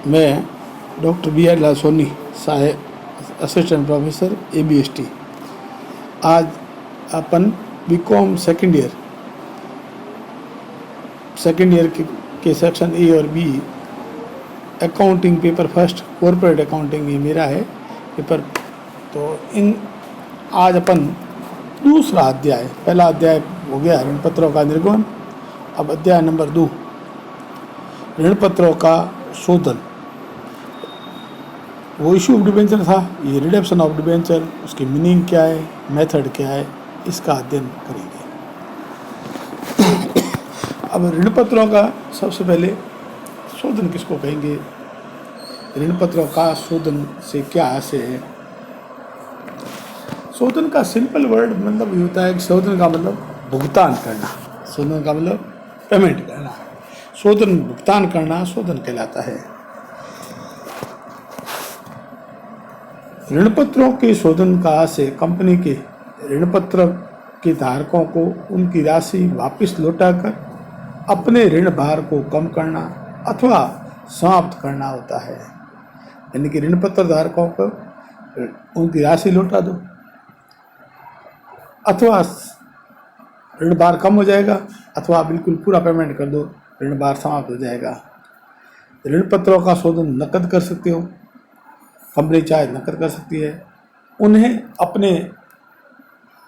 मैं doctor B R Lal Soni साहेब assistant professor ABST। आज अपन बीकॉम सेकेंड ईयर के सेक्शन ए और B accounting paper first corporate accounting ये मेरा है पेपर। तो आज अपन दूसरा अध्याय, पहला अध्याय हो गया ऋण पत्रों का निर्गमन। अब अध्याय नंबर 2 ऋण पत्रों का शोधन। वो इशू ऑफ डिबेंचर था, ये रिडम्पशन ऑफ डिबेंचर, उसकी मीनिंग क्या है, मेथड क्या है, इसका अध्ययन करेंगे। अब ऋण पत्रों का सबसे पहले शोधन किसको कहेंगे, ऋण पत्रों का शोधन से क्या आशय है। शोधन का सिंपल वर्ड मतलब ये होता है कि शोधन का मतलब भुगतान करना, शोधन का मतलब पेमेंट करना, शोधन भुगतान करना शोधन कहलाता है। ऋण पत्रों के शोधन का आशय कंपनी के ऋण पत्र के धारकों को उनकी राशि वापस लौटाकर अपने ऋण भार को कम करना अथवा समाप्त करना होता है। यानी कि ऋण पत्र धारकों को उनकी राशि लौटा दो अथवा ऋण भार कम हो जाएगा अथवा बिल्कुल पूरा पेमेंट कर दो, ऋण भार समाप्त हो जाएगा। ऋण पत्रों का शोधन नकद कर सकते हो, कंपनी चाहे नकद कर सकती है। उन्हें अपने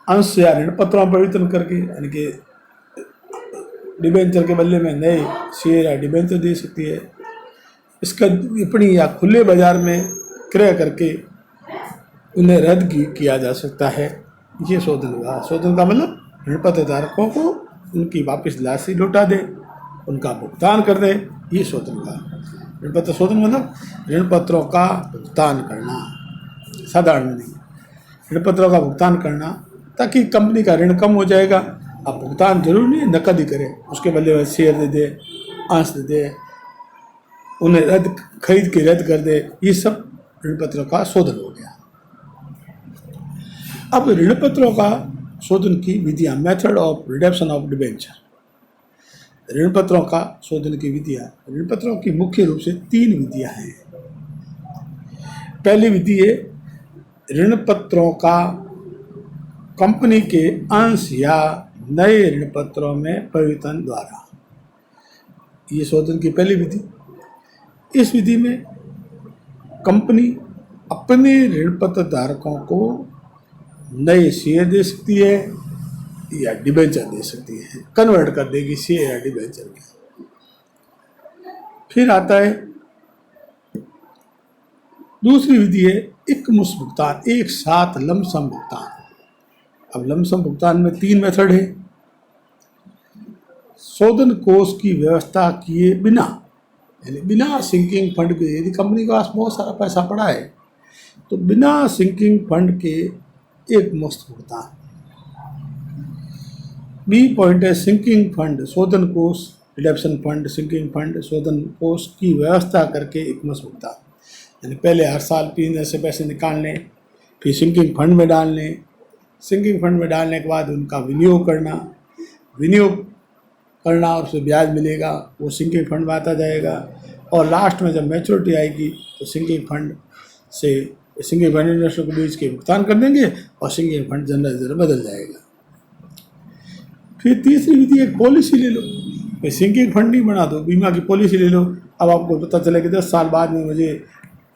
अंश या ऋण पत्रों में परिवर्तन करके, यानी कि डिबेंचर के बदले में नए शेयर या डिबेंचर दे सकती है। इसका विपणी या खुले बाजार में क्रय करके उन्हें रद्द किया जा सकता है। ये शोधन हुआ। शोधन का मतलब ऋण पत्र धारकों को उनकी वापस राशि लौटा दे, उनका भुगतान कर दे, ये शोधन हुआ। ऋण पत्र शोधन मतलब ऋण पत्रों का भुगतान करना, साधारण नहीं, ऋण पत्रों का भुगतान करना ताकि कंपनी का ऋण कम हो जाएगा। अब भुगतान जरूर नहीं नकद ही करे, उसके बदले में शेयर दे दे, अंश दे दे, उन्हें खरीद के रद्द कर दे, ये सब ऋण पत्रों का शोधन हो गया। अब ऋण पत्रों का शोधन की विधियां, method of redemption of debenture. ऋण पत्रों का शोधन की विधियां, ऋण पत्रों की मुख्य रूप से 3 विधियां हैं। पहली विधि है ऋण पत्रों का कंपनी के अंश या नए ऋण पत्रों में परिवर्तन द्वारा, ये शोधन की पहली विधि। इस विधि में कंपनी अपने ऋण पत्र धारकों को नए शेयर दे सकती है या डिबेंचर दे सकती है, कन्वर्ट कर देगी शेयर या डिबेंचर में। फिर आता है दूसरी विधि है एकमुश्त भुगतान, एक साथ लमसम भुगतान। अब लमसम भुगतान में 3 मेथड है। शोधन कोष की व्यवस्था किए बिना, यानी बिना सिंकिंग फंड के, यदि कंपनी के पास बहुत सारा पैसा पड़ा है तो बिना सिंकिंग फंड के एक मुश्त भुगतान। बी पॉइंट है सिंकिंग फंड, शोधन कोष, रिडम्पशन फंड, सिंकिंग फंड, शोधन कोष की व्यवस्था करके एक मुश्त भुगतान। यानी पहले हर साल पीने से पैसे निकालने, फिर सिंकिंग फंड में डालने, सिंकिंग फंड में डालने के बाद उनका विनियोग करना और उससे ब्याज मिलेगा, वो सिंकिंग फंड में आता जाएगा। और लास्ट में जब मैच्योरिटी आएगी तो सिंकिंग फंड इन्वेस्टर को बीच के भुगतान कर देंगे और सिंकिंग फंड जनरल बदल जाएगा। फिर तीसरी विधि एक पॉलिसी ले लो, भाई सिंकिंग फंड नहीं बना दो, बीमा की पॉलिसी ले लो। अब आपको पता चले कि 10 साल बाद में मुझे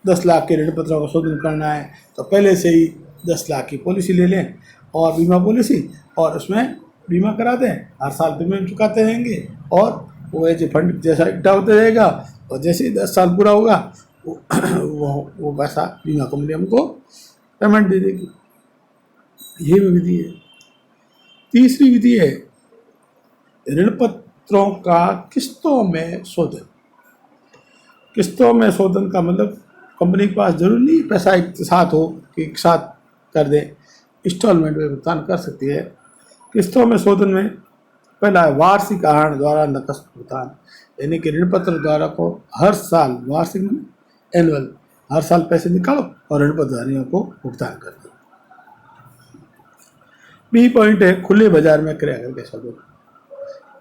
10 लाख के ऋण पत्रों का शोधन करना है, तो पहले से ही 10 लाख की पॉलिसी ले लें और बीमा पॉलिसी, और उसमें बीमा करा दें, हर साल प्रीमियम चुकाते रहेंगे और वो एज फंड जैसा इकट्ठा होता जाएगा और जैसे ही 10 साल पूरा होगा वो पैसा बीमा कंपनी हमको पेमेंट दे देगी। ये भी विधि है। तीसरी विधि है ऋण पत्रों का किस्तों में शोधन। किस्तों में शोधन का मतलब कंपनी के पास जरूरी नहीं पैसा एक साथ हो कि एक साथ कर दे, इंस्टॉलमेंट में भुगतान कर सकती है। किस्तों में शोधन में पहला है वार्षिक आहरण द्वारा नकद भुगतान, यानी कि ऋण पत्र द्वारा को हर साल, वार्षिक एनुअल, हर साल पैसे निकालो और ऋण पत्रधारियों को भुगतान कर दो। बी पॉइंट है खुले बाजार में क्रय करके शोधन,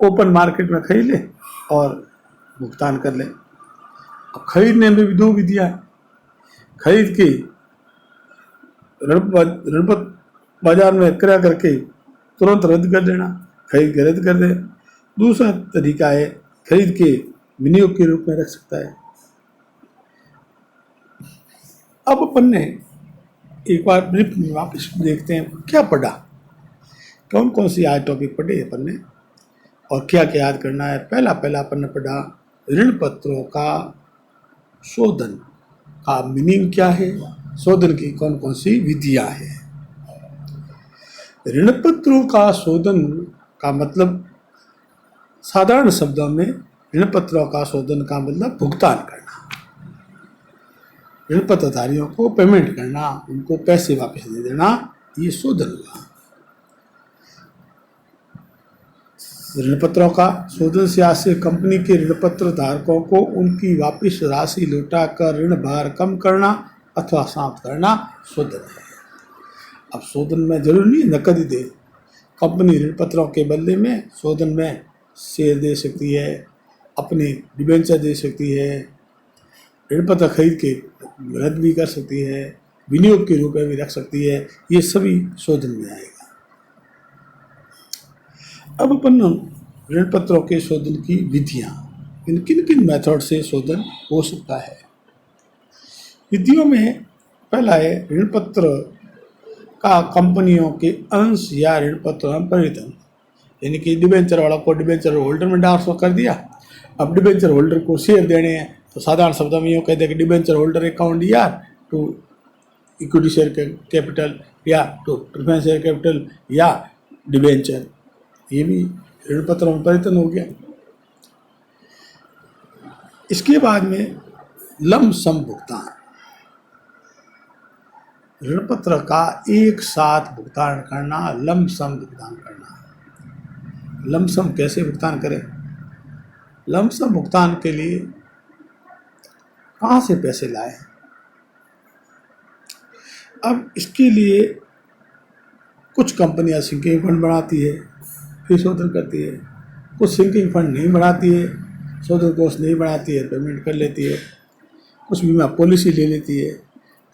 ओपन मार्केट में खरीद ले और भुगतान कर ले। अब खरीदने में भी दो विधियां हैं। खरीद के ऋण बाजार में क्रय करके तुरंत रद्द कर देना, खरीद के रद्द कर दे। दूसरा तरीका है खरीद के विनियोग के रूप में रख सकता है। अब अपन ने एक बार ब्रीफ में वापस देखते हैं क्या पढ़ा, कौन कौन सी आज टॉपिक पढ़े अपन ने और क्या क्या याद करना है। पहला अपन ने पढ़ा ऋण पत्रों का शोधन का मीनिंग क्या है, शोधन की कौन कौन सी विधियां हैं। ऋण पत्रों का शोधन का मतलब साधारण शब्दों में ऋण पत्रों का शोधन का मतलब भुगतान करना, ऋण पत्रधारियों को पेमेंट करना, उनको पैसे वापस दे देना, ये शोधन हुआ। ऋण पत्रों का शोधन से आशय कंपनी के ऋण पत्र धारकों को उनकी वापस राशि लौटाकर ऋण भार कम करना अथवा समाप्त करना शोधन है। अब शोधन में जरूरी नहीं नकद ही दे, कंपनी ऋण पत्रों के बदले में शोधन में शेयर दे सकती है, अपने डिबेंचर दे सकती है, ऋण पत्र खरीद के रद्द भी कर सकती है, विनियोग के रूप में भी रख सकती है। ये सभी शोधन में आएगा। अब अपन ऋण पत्रों के शोधन की विधियां, किन किन मेथड से शोधन हो सकता है। विधियों में पहला है ऋण पत्र का कंपनियों के अंश या ऋण पत्र में परिवर्तन, यानी कि डिबेंचर वाला को डिबेंचर होल्डर में ट्रांसफर कर दिया। अब डिबेंचर होल्डर को शेयर देने हैं तो साधारण शब्दों में यूँ कहते हैं कि डिबेंचर होल्डर अकाउंट या टू इक्विटी शेयर कैपिटल या टू प्रेफरेंस शेयर कैपिटल या डिबेंचर, ये भी ऋण पत्रों में परिवर्तन हो गया। इसके बाद में लमसम भुगतान, ऋण पत्र का एक साथ भुगतान करना, लमसम भुगतान करना। लमसम कैसे भुगतान करें? लमसम भुगतान के लिए कहाँ से पैसे लाएं? अब इसके लिए कुछ कंपनियां सिंकिंग फंड बनाती है फिर शोधन करती है, कुछ सिंकिंग फंड नहीं बनाती है, शोधन कोष नहीं बनाती है, पेमेंट कर लेती है, कुछ बीमा पॉलिसी ले लेती है।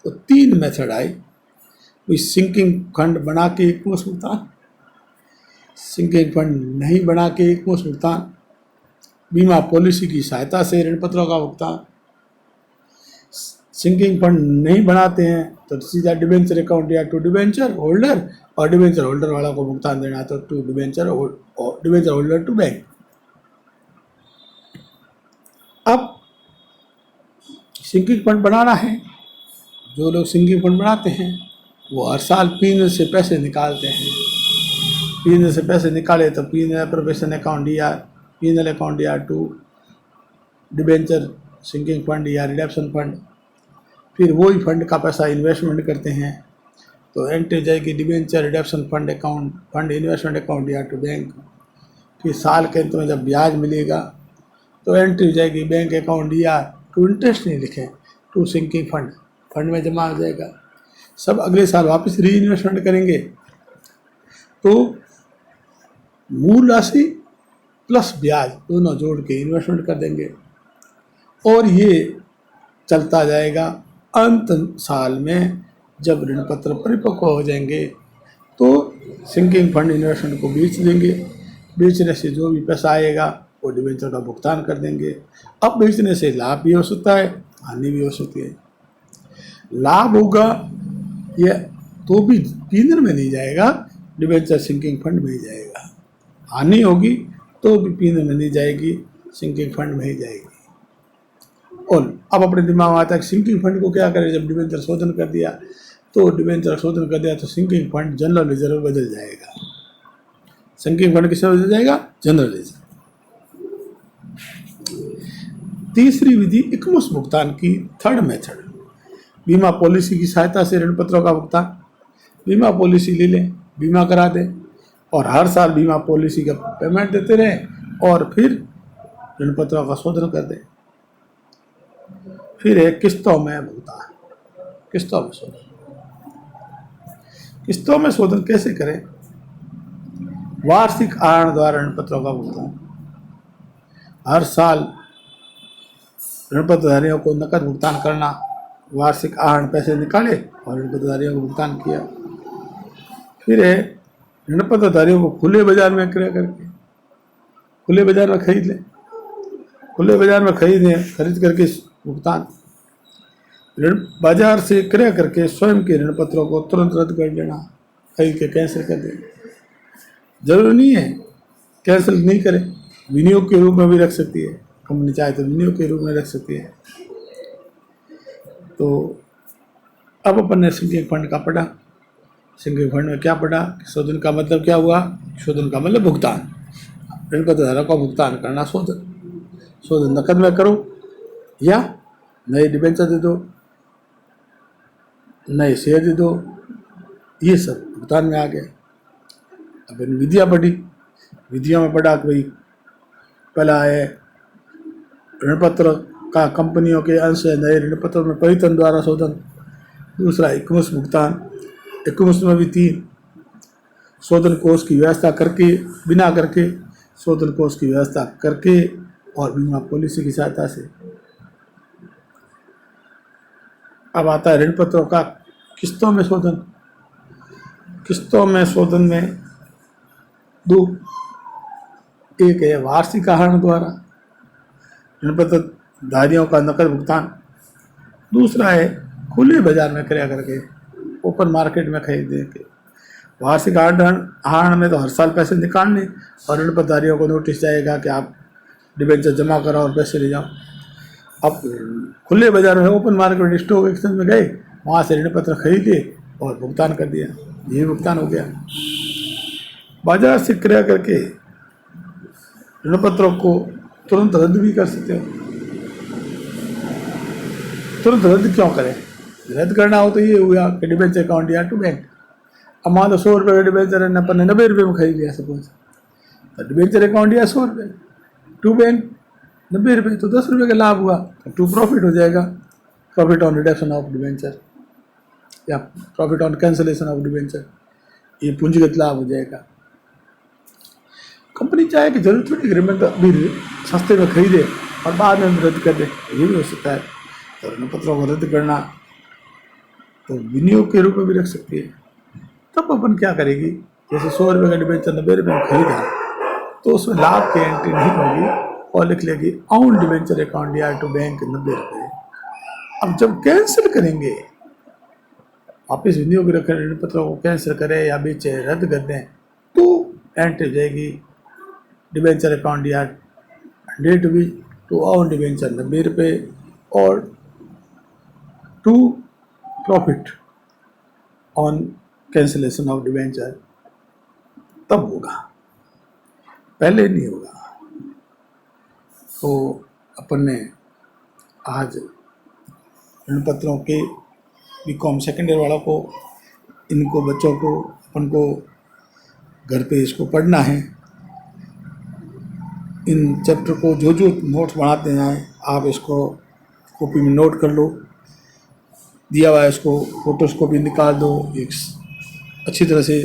तो तीन मेथड आई, कोई सिंकिंग फंड बना के एक मुश्त भुगतान, सिंकिंग फंड नहीं बना के एक मुश्त भुगतान, बीमा पॉलिसी की सहायता से ऋण पत्रों का भुगतान। सिंकिंग फंड नहीं बनाते हैं तो सीधा डिबेंचर अकाउंट या टू डिबेंचर होल्डर, और डिबेंचर होल्डर वाला को भुगतान देना तो to debenture holder to bank. अब सिंकिंग फंड बनाना है, जो लोग सिंकिंग फंड बनाते हैं वो हर साल पीएनएल से पैसे निकालते हैं। पीएनएल से पैसे निकाले तो पीएनएल प्रोविजन अकाउंट या पीएनएल अकाउंट या टू डिबेंचर सिंकिंग फंड या रिडम्पशन फंड। फिर वही फंड का पैसा इन्वेस्टमेंट करते हैं तो एंट्री जाएगी debenture redemption fund account, fund investment account या टू बैंक। फिर साल के अंत में जब ब्याज मिलेगा तो एंट्री हो जाएगी बैंक अकाउंट या टू इंटरेस्ट नहीं लिखे टू सिंकिंग फंड, फंड में जमा हो जाएगा। सब अगले साल वापस री इन्वेस्टमेंट करेंगे तो मूल राशि प्लस ब्याज दोनों जोड़ के इन्वेस्टमेंट कर देंगे और ये चलता जाएगा। अंत साल में जब ऋण पत्र परिपक्व हो जाएंगे तो सिंकिंग फंड इन्वेस्टमेंट को बेच देंगे, बेचने से जो भी पैसा आएगा वो डिबेंचर का भुगतान कर देंगे। अब बेचने से लाभ भी हो सकता है, हानि भी हो सकती है। लाभ होगा ये तो भी पीएनएल में नहीं जाएगा, डिबेंचर सिंकिंग फंड में ही जाएगा। हानि होगी तो भी पीएनएल में नहीं जाएगी, सिंकिंग फंड में ही जाएगी। और अब अपने दिमाग में आता है कि सिंकिंग फंड को क्या करें, जब डिबेंचर शोधन कर दिया तो डिबेंचर शोधन कर दिया तो सिंकिंग फंड जनरल रिजर्व बदल जाएगा। सिंकिंग फंड किसमें बदल जाएगा? General reserve. तीसरी विधि एकमुश्त भुगतान की थर्ड मेथड, बीमा पॉलिसी की सहायता से ऋण पत्रों का भुगतान। बीमा पॉलिसी ले लें, बीमा करा दें और हर साल बीमा पॉलिसी का पेमेंट देते रहें और फिर ऋण पत्रों का शोधन कर दें। फिर है किस्तों में भुगतान, किस्तों में शोधन। किस्तों में शोधन कैसे करें? वार्षिक आहरण द्वारा ऋण पत्रों का भुगतान। हर साल ऋणपत्रधारियों को नकद भुगतान करना, वार्षिक आहरण पैसे निकाले और ऋणपत्रधारियों को भुगतान किया। फिर है ऋणपत्रधारियों को खुले बाजार में क्रय करके, खुले बाजार में खरीद लें, खुले बाजार में खरीद करके भुगतान। ऋण बाजार से क्रय करके स्वयं के ऋण पत्रों को तुरंत रद्द कर देना, खरीद के कैंसिल कर देना। जरूरी नहीं है कैंसिल नहीं करें, विनियोग के रूप में भी रख सकती है कंपनी, चाहे तो विनियोग के रूप में रख सकती है। तो अब अपन ने सिंकिंग फंड का पढ़ा। सिंकिंग फंड में क्या पढ़ा? शोधन का मतलब क्या हुआ? शोधन का मतलब भुगतान, ऋणपत्रधारक को भुगतान करना शोधन। शोधन नकद में करो या नए डिबेंचर दे दो, नए शेयर दे दो, ये सब भुगतान में आ गया। अब इन विधियाँ पढ़ी, विधियों में पढ़ा कि भाई पहला है ऋणपत्र का कंपनियों के अंश है नए ऋणपत्रों में परिवर्तन द्वारा शोधन। दूसरा एकमुश्त भुगतान, एकमुश्त में भी 3 शोधन कोष की व्यवस्था करके, बिना करके, शोधन कोष की व्यवस्था करके और बीमा पॉलिसी की सहायता से। अब आता है ऋणपत्रों का किस्तों में शोधन। किस्तों में शोधन में 2, एक है वार्षिक आहरण द्वारा ऋणपत्रधारियों का नकद भुगतान, दूसरा है खुले बाजार में क्रय करके, ओपन मार्केट में खरीद के। वार्षिक आहरण में तो हर साल पैसे निकालने और ऋणपत्रधारियों को नोटिस जाएगा कि आप डिबेंचर जमा करो और पैसे ले जाओ। अब खुले बाजार में ओपन मार्केट स्टॉक एक्सचेंज में गए, वहाँ से ऋणपत्र खरीदे और भुगतान कर दिया, ये भुगतान हो गया। बाजार से क्रय करके ऋणपत्रों को तुरंत रद्द भी कर सकते हो। तुरंत रद्द क्यों करें? रद्द करना हो तो ये हुआ कि डिबेंचर अकाउंट या टू बैंक। अब मान लो 100 रुपये का डिबेंचर है, अपन ने 90 रुपये में खरीद लिया सपोज, तो डिबेंचर अकाउंट या 100 रुपये, टू बैंक 90 रुपये, तो 10 रुपये का लाभ हुआ, तो टू प्रॉफिट हो जाएगा। Profit on reduction of debenture या profit on cancellation of debenture, ये पूंजीगत लाभ हो जाएगा। कंपनी चाहे कि जरूर थोड़ी एग्रीमेंट अभी सस्ते में खरीदे और बाद में रद्द कर दे, ये भी हो सकता है। तो ऋणपत्रों को रद्द करना तो विनियोग के रूप में भी रख सकती है। तब अपन क्या करेगी, जैसे 100 रुपये का डिबेंचर 90 रुपये में खरीदा, तो उसमें लाभ की एंट्री नहीं होगी और लिख लेगी ऑन डिबेंचर अकाउंट या टू बैंक 90 रुपये। अब जब कैंसिल करेंगे, वापिस विनियोग रखें, ऋणपत्रों को कैंसिल करें या बेचे, रद्द कर दें, तो एंट्री जाएगी डिबेंचर अकाउंट या 100 रुपये टू ऑन डिबेंचर 90 रुपये और to profit on cancellation of debenture, तब होगा, पहले नहीं होगा। तो अपन ने आज ऋणपत्रों के बीकॉम सेकेंड ईयर वालों को, इनको बच्चों को, अपन को घर पे इसको पढ़ना है। इन चैप्टर को जो जो नोट्स बनाते हैं आप इसको कॉपी में नोट कर लो, दिया हुआ है इसको फोटोस्कॉपी निकाल दो, एक अच्छी तरह से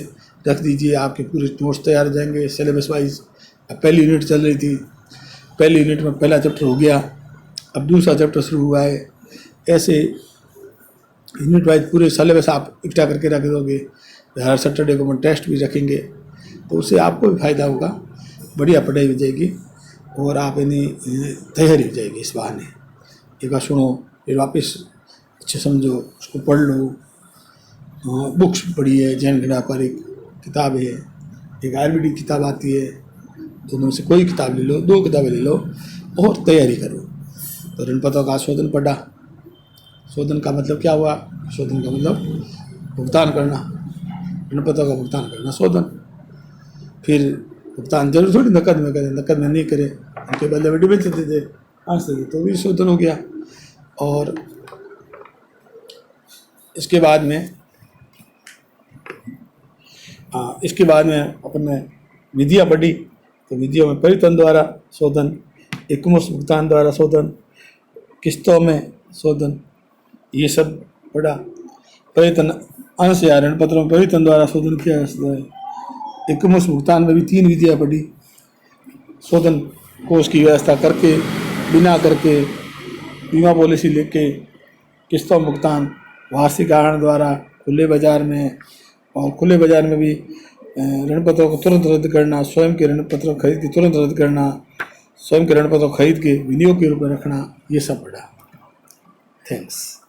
रख दीजिए, आपके पूरे नोट्स तैयार हो जाएंगे सिलेबस वाइज। पहली यूनिट चल रही थी, पहली यूनिट में पहला चैप्टर हो गया, अब दूसरा चैप्टर शुरू हुआ है। ऐसे यूनिट वाइज पूरे सिलेबस आप इकट्ठा करके रख दोगे। हर सैटरडे को हम टेस्ट भी रखेंगे, तो उससे आपको भी फ़ायदा होगा, बढ़िया पढ़ाई हो जाएगी और आप यानी तैयारी हो जाएगी इस बहाने। एक बार सुनो, फिर वापस अच्छे समझो, उसको पढ़ लो। बुक्स पढ़ी है, जैन गढ़ा पर एक किताब है, एक आयुर्वेदिक किताब आती है, दोनों से कोई किताब ले लो, 2 किताबें ले लो और तैयारी करो। तो ऋणपत्रों का शोधन पढ़ा। शोधन का मतलब क्या हुआ? शोधन का मतलब भुगतान करना, ऋणपत्रों का भुगतान करना शोधन। फिर भुगतान जरूर थोड़ी नकद में करें, नकद में नहीं करें, उनके बदले में डिबेंचर दे दे, आज से तो भी शोधन हो गया। और इसके बाद में अपन ने विधियाँ पढ़ी। तो विधियों में परिवर्तन द्वारा शोधन, एकमुश्त भुगतान द्वारा शोधन, किस्तों में शोधन, ये सब पढ़ा। परिवर्तन अंश या ऋणपत्रों में परिवर्तन द्वारा शोधन किया जा सकता है। एकमुश्त भुगतान में भी 3 विधियाँ पढ़ी, शोधन कोष की व्यवस्था करके, बिना करके, बीमा पॉलिसी लेके किस्तों भुगतान वार्षिक आहरण द्वारा खुले बाजार में, और खुले बाजार में भी ऋण पत्रों को तुरंत रद्द करना, स्वयं के ऋण पत्रों खरीद के तुरंत रद्द करना, स्वयं के ऋण पत्रों खरीद के विनियोग के रूप में रखना, ये सब पढ़ा। थैंक्स।